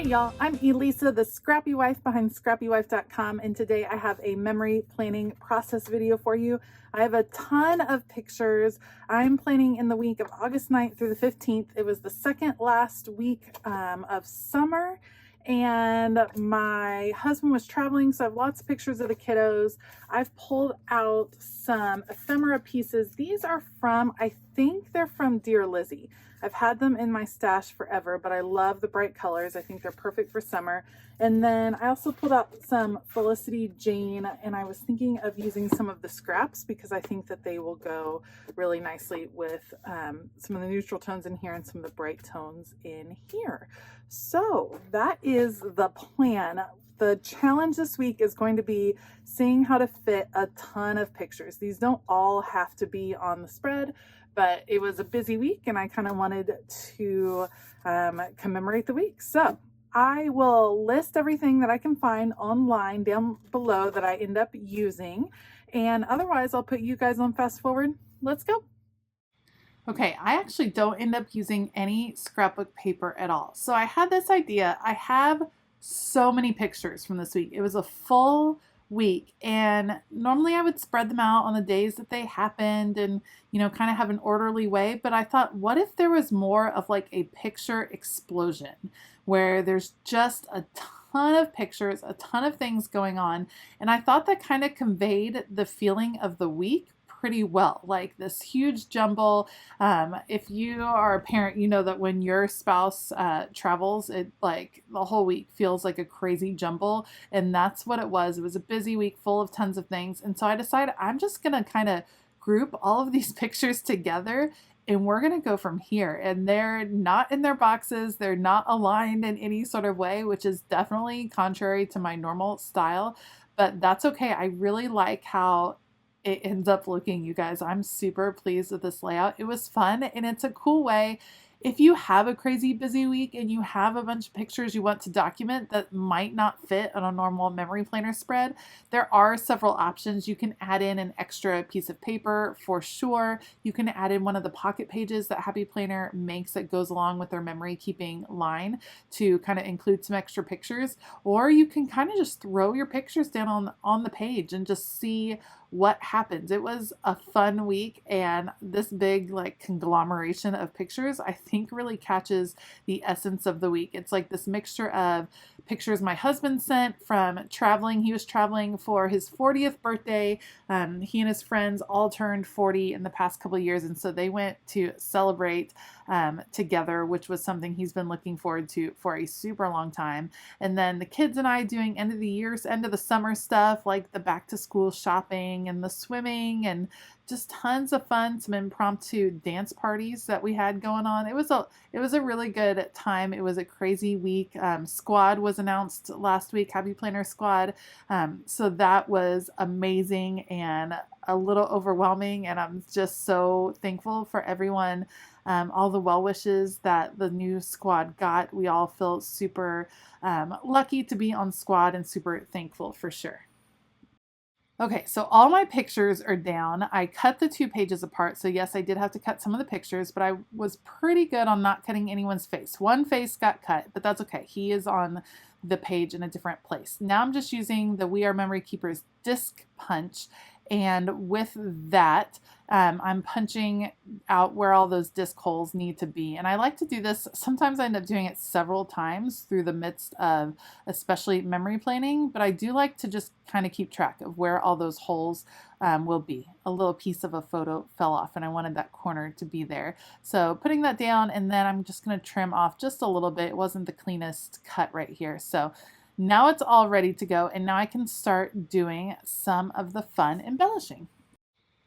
Hey y'all, I'm Elisa, the Scrappy Wife behind ScrappyWife.com, and today I have a memory planning process video for you. I have a ton of pictures. I'm planning in the week of August 9th through the 15th. It was the second last week of summer, and my husband was traveling, so I have lots of pictures of the kiddos. I've pulled out some ephemera pieces. These are from, I think they're from Dear Lizzy. I've had them in my stash forever, but I love the bright colors. I think they're perfect for summer. And then I also pulled out some Felicity Jane, and I was thinking of using some of the scraps because I think that they will go really nicely with some of the neutral tones in here and some of the bright tones in here. So that is the plan. The challenge this week is going to be seeing how to fit a ton of pictures. These don't all have to be on the spread, but it was a busy week and I kind of wanted to commemorate the week. So I will list everything that I can find online down below that I end up using. And otherwise, I'll put you guys on fast forward. Let's go. Okay, I actually don't end up using any scrapbook paper at all. So I had this idea. I have so many pictures from this week. It was a full week, and normally I would spread them out on the days that they happened and, you know, kind of have an orderly way. But I thought, what if there was more of like a picture explosion where there's just a ton of pictures, a ton of things going on. And I thought that kind of conveyed the feeling of the week pretty well, like this huge jumble. If you are a parent, you know that when your spouse travels, it like the whole week feels like a crazy jumble, and that's what it was. It was a busy week full of tons of things, and so I decided I'm just gonna kind of group all of these pictures together, and we're gonna go from here. And they're not in their boxes, they're not aligned in any sort of way, which is definitely contrary to my normal style, but that's okay. I really like how it ends up looking, you guys. I'm super pleased with this layout. It was fun, and it's a cool way. If you have a crazy busy week and you have a bunch of pictures you want to document that might not fit on a normal memory planner spread, there are several options. You can add in an extra piece of paper for sure. You can add in one of the pocket pages that Happy Planner makes that goes along with their memory keeping line to kind of include some extra pictures, or you can kind of just throw your pictures down on the page and just see what happens. It was a fun week, and this big like conglomeration of pictures I think really catches the essence of the week. It's like this mixture of pictures my husband sent from traveling. He was traveling for his 40th birthday. He and his friends all turned 40 in the past couple of years, and so they went to celebrate together, which was something he's been looking forward to for a super long time. And then the kids and I doing end of the year, end of the summer stuff, like the back to school shopping and the swimming, and just tons of fun, some impromptu dance parties that we had going on. It was a really good time. It was a crazy week. Squad was announced last week, Happy Planner Squad. So that was amazing and a little overwhelming, and I'm just so thankful for everyone, all the well wishes that the new squad got. We all feel super lucky to be on squad and super thankful for sure. Okay, so all my pictures are down. I cut the 2 pages apart. So yes, I did have to cut some of the pictures, but I was pretty good on not cutting anyone's face. One face got cut, but that's okay. He is on the page in a different place. Now I'm just using the We Are Memory Keepers disc punch. And with that, I'm punching out where all those disc holes need to be. And I like to do this. Sometimes I end up doing it several times through the midst of especially memory planning, but I do like to just kind of keep track of where all those holes will be. A little piece of a photo fell off and I wanted that corner to be there. So putting that down, and then I'm just going to trim off just a little bit. It wasn't the cleanest cut right here. So now it's all ready to go, and now I can start doing some of the fun embellishing.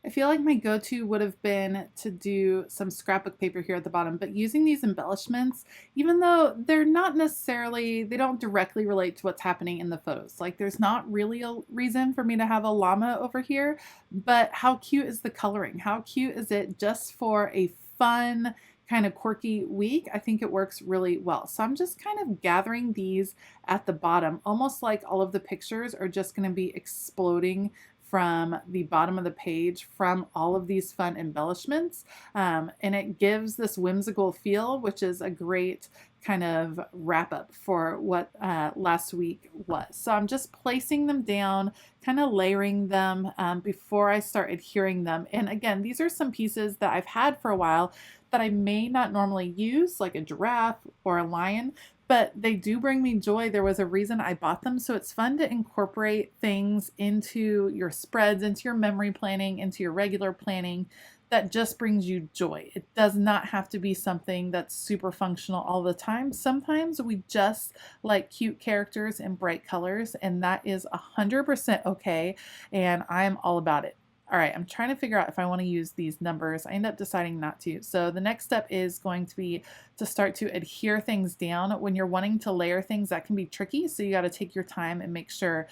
I feel like my go-to would have been to do some scrapbook paper here at the bottom, but using these embellishments, even though they're not necessarily, they don't directly relate to what's happening in the photos. Like there's not really a reason for me to have a llama over here, but how cute is the coloring? How cute is it just for a fun, kind of quirky week? I think it works really well. So I'm just kind of gathering these at the bottom, almost like all of the pictures are just going to be exploding from the bottom of the page from all of these fun embellishments. And it gives this whimsical feel, which is a great kind of wrap up for what last week was. So I'm just placing them down, kind of layering them before I start adhering them. And again, these are some pieces that I've had for a while that I may not normally use, like a giraffe or a lion, but they do bring me joy. There was a reason I bought them. So it's fun to incorporate things into your spreads, into your memory planning, into your regular planning that just brings you joy. It does not have to be something that's super functional all the time. Sometimes we just like cute characters and bright colors, and that is 100% okay, and I'm all about it. All right, I'm trying to figure out if I want to use these numbers. I end up deciding not to. So the next step is going to be to start to adhere things down. When you're wanting to layer things, that can be tricky. So you got to take your time and make sure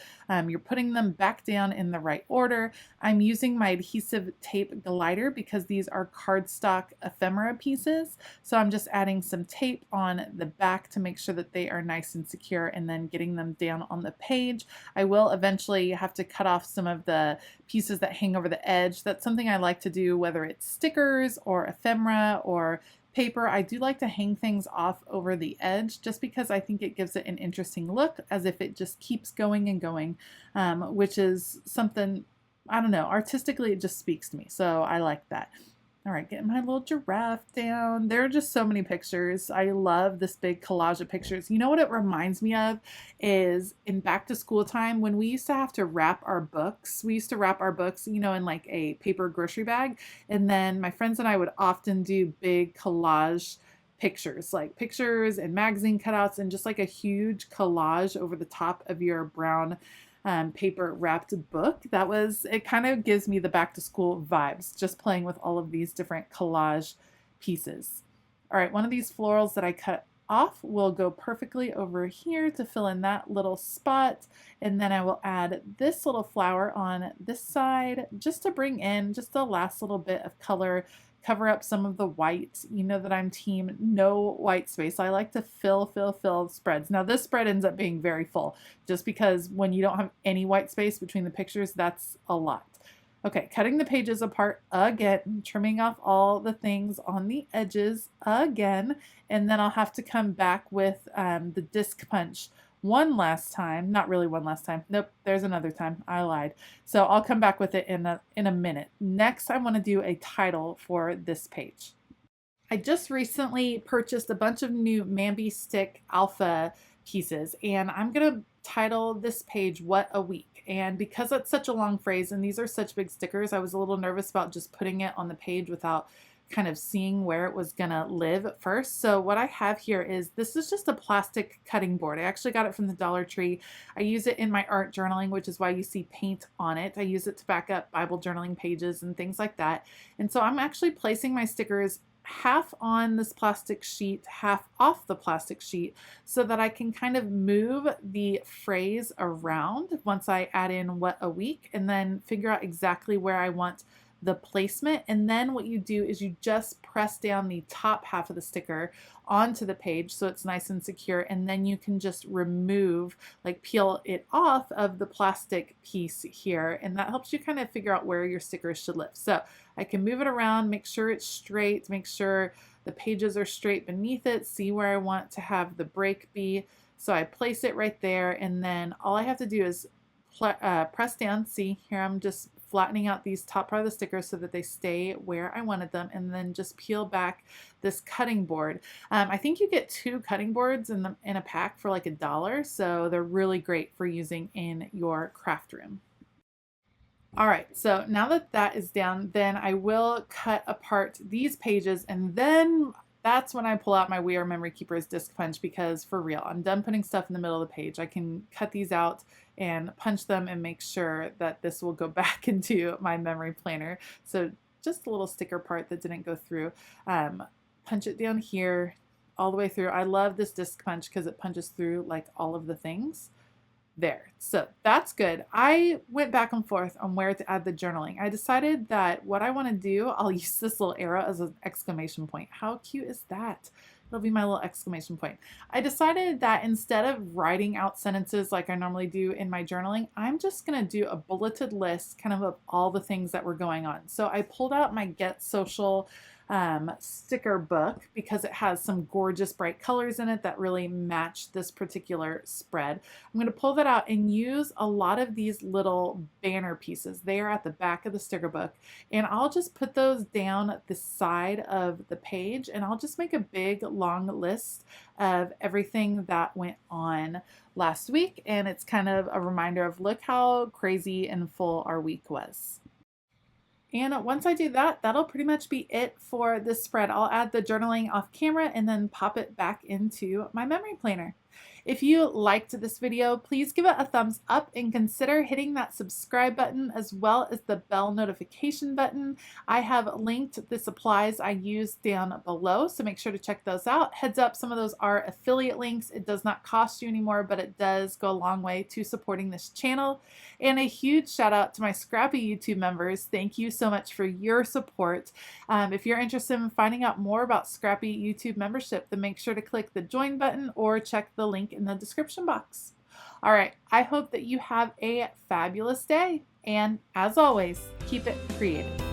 you're putting them back down in the right order. I'm using my adhesive tape glider because these are cardstock ephemera pieces. So I'm just adding some tape on the back to make sure that they are nice and secure, and then getting them down on the page. I will eventually have to cut off some of the pieces that hang over the edge. That's something I like to do, whether it's stickers or ephemera or paper. I do like to hang things off over the edge just because I think it gives it an interesting look, as if it just keeps going and going, which is something, I don't know, artistically it just speaks to me. So I like that. All right, getting my little giraffe down. There are just so many pictures. I love this big collage of pictures. You know what it reminds me of is in back to school time when we used to have to wrap our books. We used to wrap our books, you know, in like a paper grocery bag. And then my friends and I would often do big collage pictures, like pictures and magazine cutouts and just like a huge collage over the top of your brown paper wrapped book. It kind of gives me the back to school vibes, just playing with all of these different collage pieces. All right, one of these florals that I cut off will go perfectly over here to fill in that little spot. And then I will add this little flower on this side just to bring in just the last little bit of color, cover up some of the white. You know that I'm team no white space. I like to fill spreads. Now this spread ends up being very full just because when you don't have any white space between the pictures, that's a lot. Okay, cutting the pages apart again, trimming off all the things on the edges again, and then I'll have to come back with the disc punch one last time. Not really one last time. Nope, there's another time. I lied. So I'll come back with it in a minute. Next, I want to do a title for this page. I just recently purchased a bunch of new Mambi Stick Alpha pieces, and I'm going to title this page What a Week. And because it's such a long phrase and these are such big stickers, I was a little nervous about just putting it on the page without kind of seeing where it was gonna live at first. So what I have here is, this is just a plastic cutting board. I actually got it from the Dollar Tree. I use it in my art journaling, which is why you see paint on it. I use it to back up Bible journaling pages and things like that. And so I'm actually placing my stickers half on this plastic sheet, half off the plastic sheet, so that I can kind of move the phrase around once I add in what a week, and then figure out exactly where I want the placement. And then what you do is you just press down the top half of the sticker onto the page so it's nice and secure, and then you can just remove, like peel it off of the plastic piece here, and that helps you kind of figure out where your stickers should live. So I can move it around, make sure it's straight, make sure the pages are straight beneath it, see where I want to have the break be. So I place it right there, and then all I have to do is press down. See here, I'm just flattening out these top part of the stickers so that they stay where I wanted them, and then just peel back this cutting board. I think you get 2 cutting boards in a pack for like $1, so they're really great for using in your craft room. All right, so now that that is down, then I will cut apart these pages, and then that's when I pull out my We Are Memory Keepers disc punch, because for real, I'm done putting stuff in the middle of the page. I can cut these out and punch them and make sure that this will go back into my memory planner. So just a little sticker part that didn't go through. Punch it down here all the way through. I love this disc punch because it punches through like all of the things. There, so that's good. I went back and forth on where to add the journaling. I decided that what I want to do, I'll use this little arrow as an exclamation point. How cute is that? It'll be my little exclamation point. I decided that instead of writing out sentences like I normally do in my journaling, I'm just going to do a bulleted list kind of all the things that were going on. So I pulled out my Get Social sticker book because it has some gorgeous bright colors in it that really match this particular spread. I'm going to pull that out and use a lot of these little banner pieces. They are at the back of the sticker book, and I'll just put those down the side of the page, and I'll just make a big long list of everything that went on last week, and it's kind of a reminder of look how crazy and full our week was. And once I do that, that'll pretty much be it for this spread. I'll add the journaling off camera and then pop it back into my memory planner. If you liked this video, please give it a thumbs up and consider hitting that subscribe button as well as the bell notification button. I have linked the supplies I use down below, so make sure to check those out. Heads up, some of those are affiliate links. It does not cost you anymore, but it does go a long way to supporting this channel. And a huge shout out to my Scrappy YouTube members. Thank you so much for your support. If you're interested in finding out more about Scrappy YouTube membership, then make sure to click the join button or check the link in the description box. All right, I hope that you have a fabulous day, and as always, keep it creative.